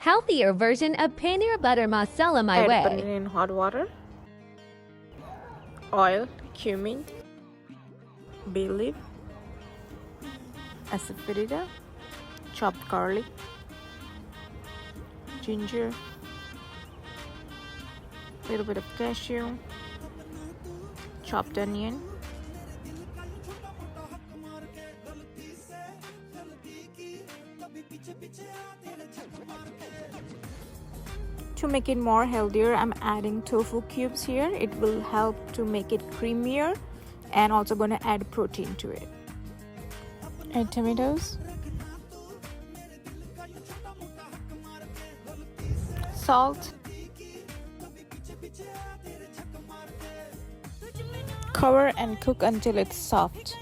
healthier version of Paneer butter masala my Add way. paneer in hot water, oil, cumin, bay leaf, asafoetida, chopped garlic, ginger, little bit of cashew, chopped onion, to make it more healthier. I'm adding tofu cubes here. It will help to make it creamier and also gonna add protein to it. Add tomatoes, salt, cover and cook until it's soft.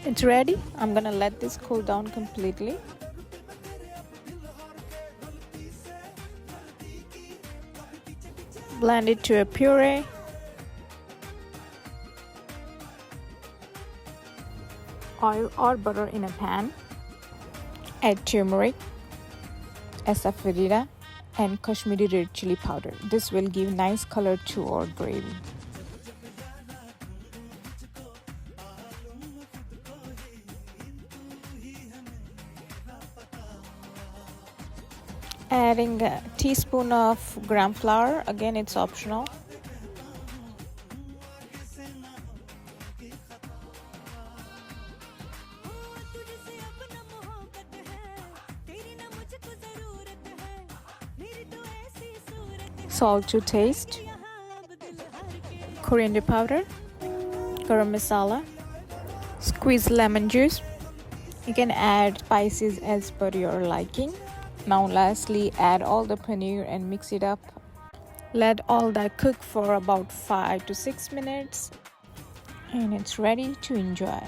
It's ready. I'm gonna let this cool down completely. Blend it to a puree. Oil or butter in a pan. Add turmeric, asafoetida, and Kashmiri red chili powder. This will give nice color to our gravy. Adding a teaspoon of gram flour. Again, it's optional. Salt to taste. Coriander powder. Garam masala. Squeeze lemon juice. You can add spices as per your liking. Now lastly, add all the paneer and mix it up. Let all that cook for about 5 to 6 minutes and it's ready to enjoy.